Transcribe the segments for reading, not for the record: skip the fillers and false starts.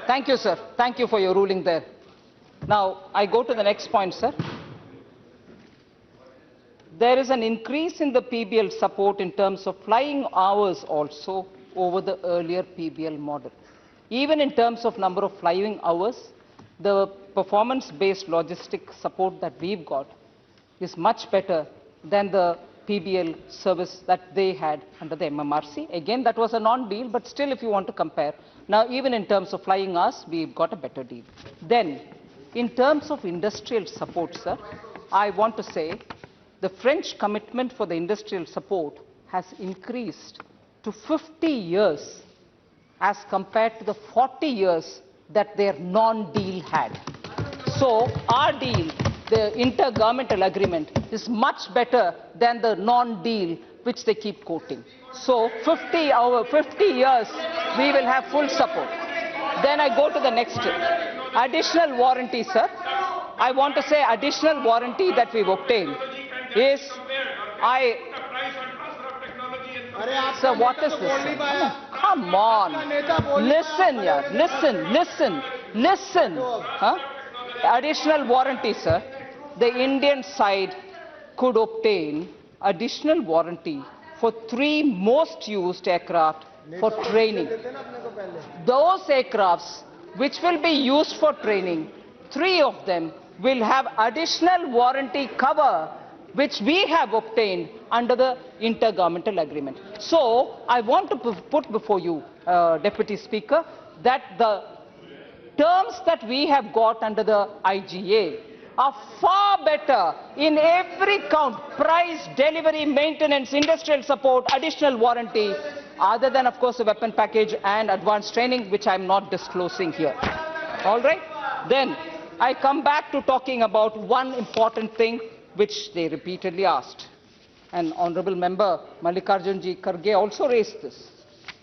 Thank you, sir. Thank you for your ruling there. Now, I go to the next point, sir. There is an increase in the PBL support in terms of flying hours also over the earlier PBL model. Even in terms of number of flying hours, the performance-based logistic support that we've got is much better than the PBL service that they had under the MMRC. Again, that was a non-deal, but still if you want to compare, now even in terms of flying hours, we've got a better deal. Then, in terms of industrial support, sir, I want to say the French commitment for the industrial support has increased to 50 years as compared to the 40 years that their non-deal had. So our deal, the intergovernmental agreement, is much better than the non-deal which they keep quoting. So 50 years, we will have full support. Then I go to the next. Additional warranty, sir. I want to say additional warranty that we've obtained is, Sir, what is this? Come on. Listen, yeah. Listen. Huh? Additional warranty, sir. The Indian side could obtain additional warranty for 3 most used aircraft for training. Those aircrafts which will be used for training, 3 of them will have additional warranty cover which we have obtained under the intergovernmental agreement. So, I want to put before you, Deputy Speaker, that the terms that we have got under the IGA are far better in every count: price, delivery, maintenance, industrial support, additional warranty, other than, of course, the weapon package and advanced training, which I am not disclosing here. All right? Then, I come back to talking about one important thing which they repeatedly asked. And Honourable Member Mallikarjunji Kharge also raised this,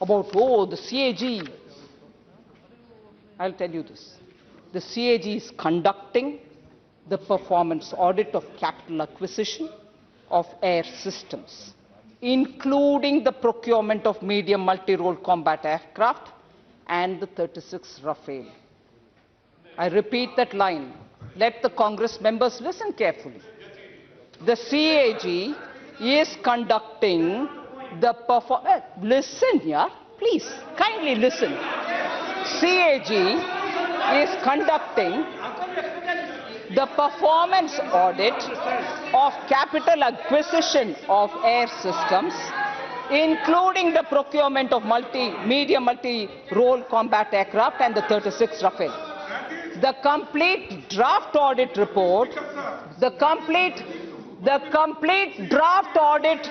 about, the CAG. I'll tell you this. The CAG is conducting the performance audit of capital acquisition of air systems, including the procurement of medium multi-role combat aircraft and the 36 Rafale. I repeat that line. Let the Congress members listen carefully. The CAG is conducting the performance. Listen here, please, kindly listen. CAG is conducting the performance audit of capital acquisition of air systems, including the procurement of medium multi-role combat aircraft and the 36 Rafale. The complete draft audit report, the complete draft audit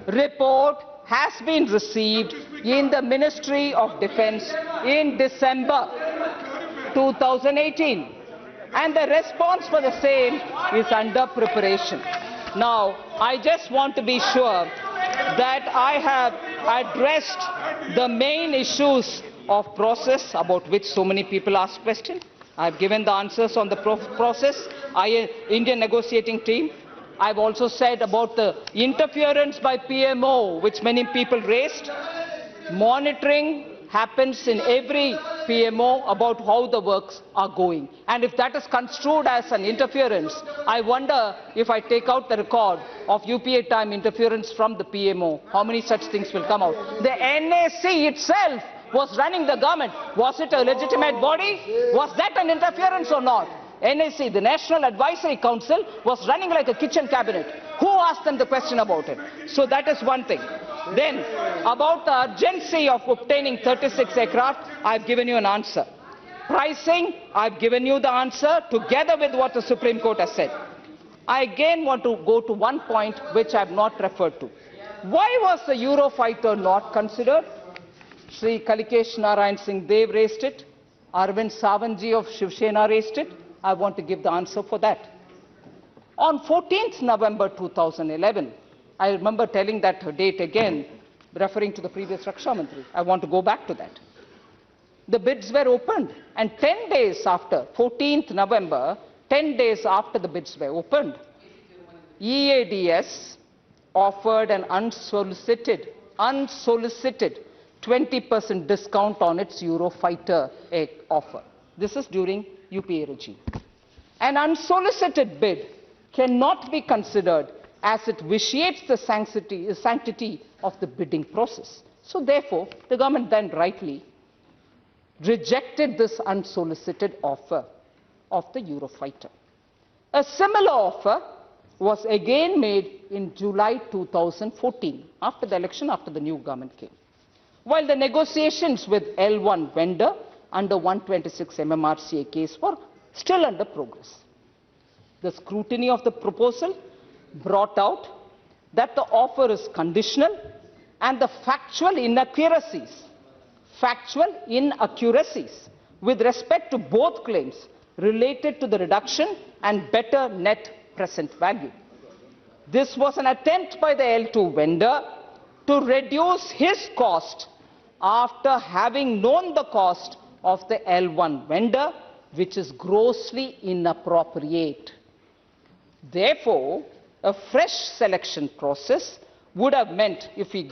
report has been received in the Ministry of Defence in December 2018. And the response for the same is under preparation. Now, I just want to be sure that I have addressed the main issues of process about which so many people ask questions. I have given the answers on the process, Indian negotiating team. I have also said about the interference by PMO, which many people raised. Monitoring happens in every PMO about how the works are going. And if that is construed as an interference, I wonder if I take out the record of UPA time interference from the PMO, how many such things will come out. The NAC itself was running the government. Was it a legitimate body? Was that an interference or not? NAC, the National Advisory Council, was running like a kitchen cabinet. Who asked them the question about it? So that is one thing. Then, about the urgency of obtaining 36 aircraft, I've given you an answer. Pricing, I've given you the answer together with what the Supreme Court has said. I again want to go to one point which I have not referred to. Why was the Eurofighter not considered? Sri Kalikesh Narayan Singh Dev raised it. Arvind Savantji of Shiv Sena raised it. I want to give the answer for that. On 14th November 2011, I remember telling that date again, referring to the previous Raksha Mantri. I want to go back to that. The bids were opened, and 10 days after, 14th November, 10 days after the bids were opened, EADS offered an unsolicited 20% discount on its Eurofighter offer. This is during UPA regime. An unsolicited bid cannot be considered as it vitiates the sanctity of the bidding process. So therefore, the government then rightly rejected this unsolicited offer of the Eurofighter. A similar offer was again made in July 2014, after the election, after the new government came. While the negotiations with L1 vendor under 126 MMRCA case were still under progress. The scrutiny of the proposal brought out that the offer is conditional and the factual inaccuracies with respect to both claims related to the reduction and better net present value. This was an attempt by the L2 vendor to reduce his cost after having known the cost of the L1 vendor, which is grossly inappropriate. Therefore, a fresh selection process would have meant, if we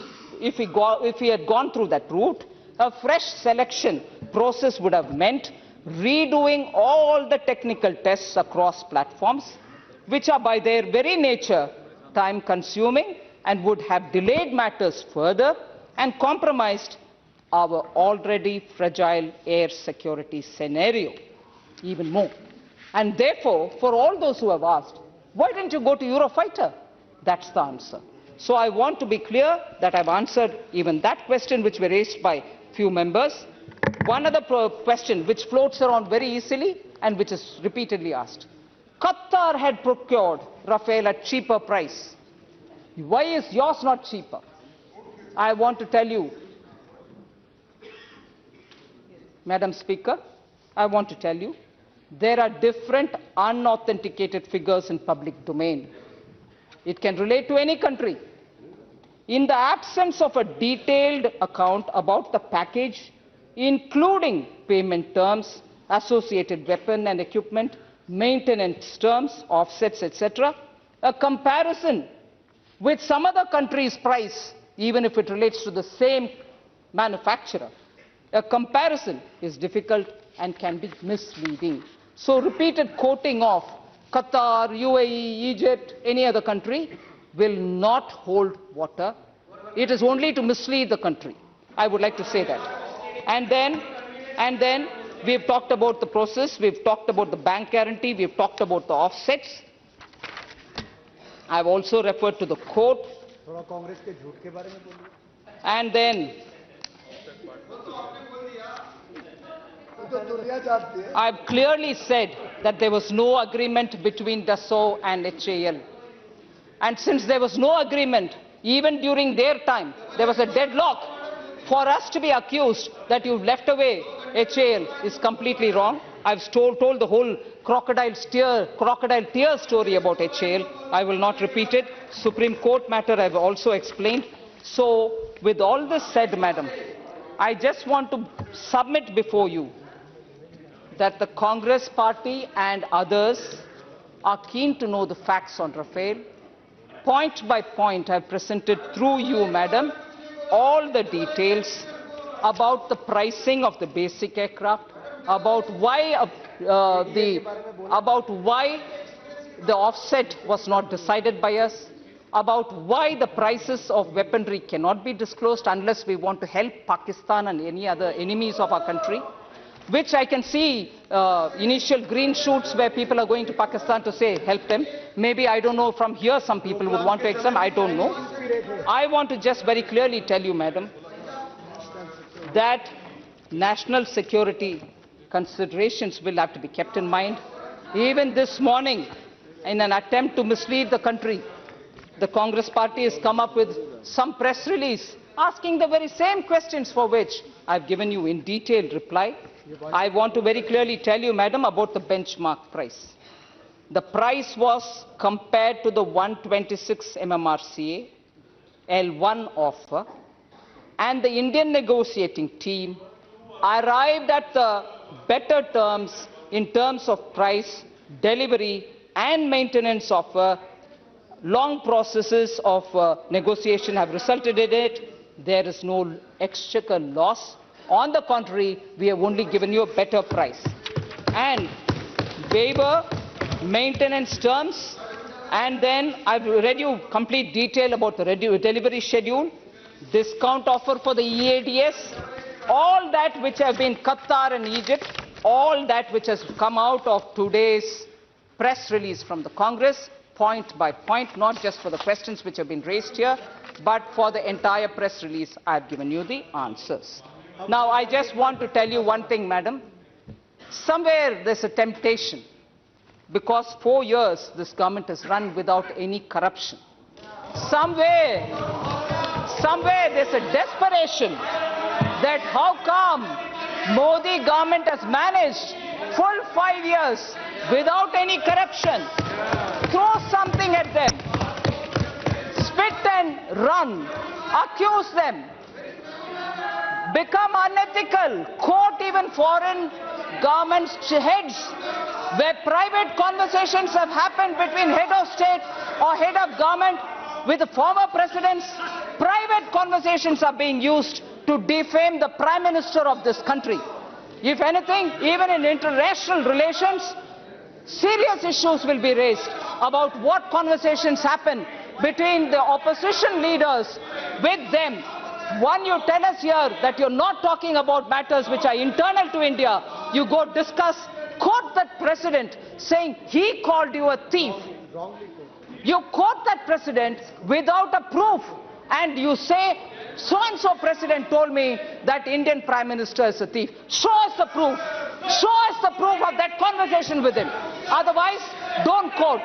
had gone through that route, a fresh selection process would have meant redoing all the technical tests across platforms, which are by their very nature time-consuming and would have delayed matters further and compromised our already fragile air security scenario even more. And therefore, for all those who have asked, why didn't you go to Eurofighter? That's the answer. So I want to be clear that I've answered even that question which were raised by few members. One other question which floats around very easily and which is repeatedly asked. Qatar had procured Rafale at cheaper price. Why is yours not cheaper? I want to tell you, Madam Speaker, I want to tell you, there are different unauthenticated figures in public domain. It can relate to any country. In the absence of a detailed account about the package, including payment terms, associated weapon and equipment, maintenance terms, offsets, etc., a comparison with some other country's price, even if it relates to the same manufacturer, a comparison is difficult and can be misleading. So repeated quoting of Qatar, UAE, Egypt, any other country will not hold water. It is only to mislead the country. I would like to say that. And then we've talked about the process, we've talked about the bank guarantee, we've talked about the offsets. I've also referred to the court. And then I've clearly said that there was no agreement between Dassault and HAL. And since there was no agreement, even during their time, there was a deadlock. For us to be accused that you've left away HAL is completely wrong. I've told the whole crocodile tear story about HAL. I will not repeat it. Supreme Court matter I've also explained. So, with all this said, Madam, I just want to submit before you that the Congress party and others are keen to know the facts on Rafale. Point by point, I've presented through you, Madam, all the details about the pricing of the basic aircraft, about why the offset was not decided by us, about why the prices of weaponry cannot be disclosed unless we want to help Pakistan and any other enemies of our country, which I can see initial green shoots where people are going to Pakistan to say, help them. Maybe, I don't know, from here some people would want to examine, I don't know. I want to just very clearly tell you, Madam, that national security considerations will have to be kept in mind. Even this morning, in an attempt to mislead the country, the Congress party has come up with some press release asking the very same questions for which I've given you in detailed reply. I want to very clearly tell you, Madam, about the benchmark price. The price was compared to the 126 MMRCA L1 offer, and the Indian negotiating team arrived at the better terms in terms of price, delivery and maintenance offer. Long processes of negotiation have resulted in it. there is no exchequer loss. On the contrary, we have only given you a better price. And waiver, maintenance terms, and then I've read you complete detail about the delivery schedule, discount offer for the EADS, all that which have been Qatar and Egypt, all that which has come out of today's press release from the Congress, point by point, not just for the questions which have been raised here, but for the entire press release, I have given you the answers. Now, I just want to tell you one thing, madam. Somewhere there's a temptation, because 4 years this government has run without any corruption. Somewhere there's a desperation that how come Modi government has managed full 5 years without any corruption. Throw something at them, spit and run, accuse them, become unethical, quote even foreign governments' heads, where private conversations have happened between head of state or head of government with the former presidents. Private conversations are being used to defame the Prime Minister of this country. If anything, even in international relations, serious issues will be raised about what conversations happen between the opposition leaders with them. One, you tell us here that you're not talking about matters which are internal to India. You go discuss, quote that president saying he called you a thief. You quote that president without a proof, and you say so-and-so president told me that Indian Prime Minister is a thief. Show us the proof. Show us the proof of that conversation with him. Otherwise, don't quote.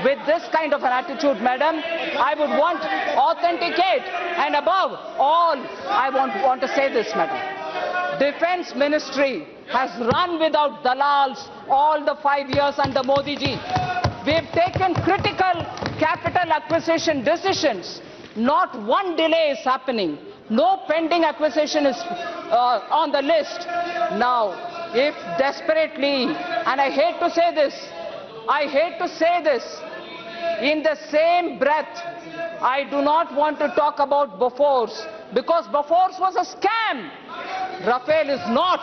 With this kind of an attitude, madam, I would want authenticate, and above all, I want to say this, madam. Defense Ministry has run without dalals all the 5 years under Modi ji. We have taken critical capital acquisition decisions. Not one delay is happening. No pending acquisition is on the list. Now, if desperately, and I hate to say this, in the same breath, I do not want to talk about Bofors, because Bofors was a scam. Rafale is not.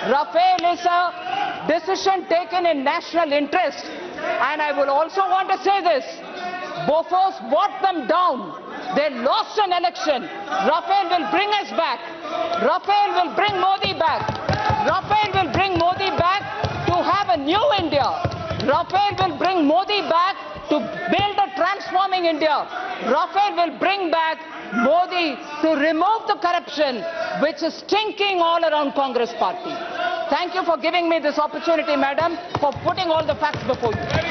Rafale is a decision taken in national interest. And I will also want to say this. Bofors brought them down. They lost an election. Rafale will bring us back. Rafale will bring Modi back. Rafale will bring Modi back to have a new India. Rafale will bring Modi back to build a transforming India. Rafale will bring back Modi to remove the corruption which is stinking all around Congress party. Thank you for giving me this opportunity, madam, for putting all the facts before you.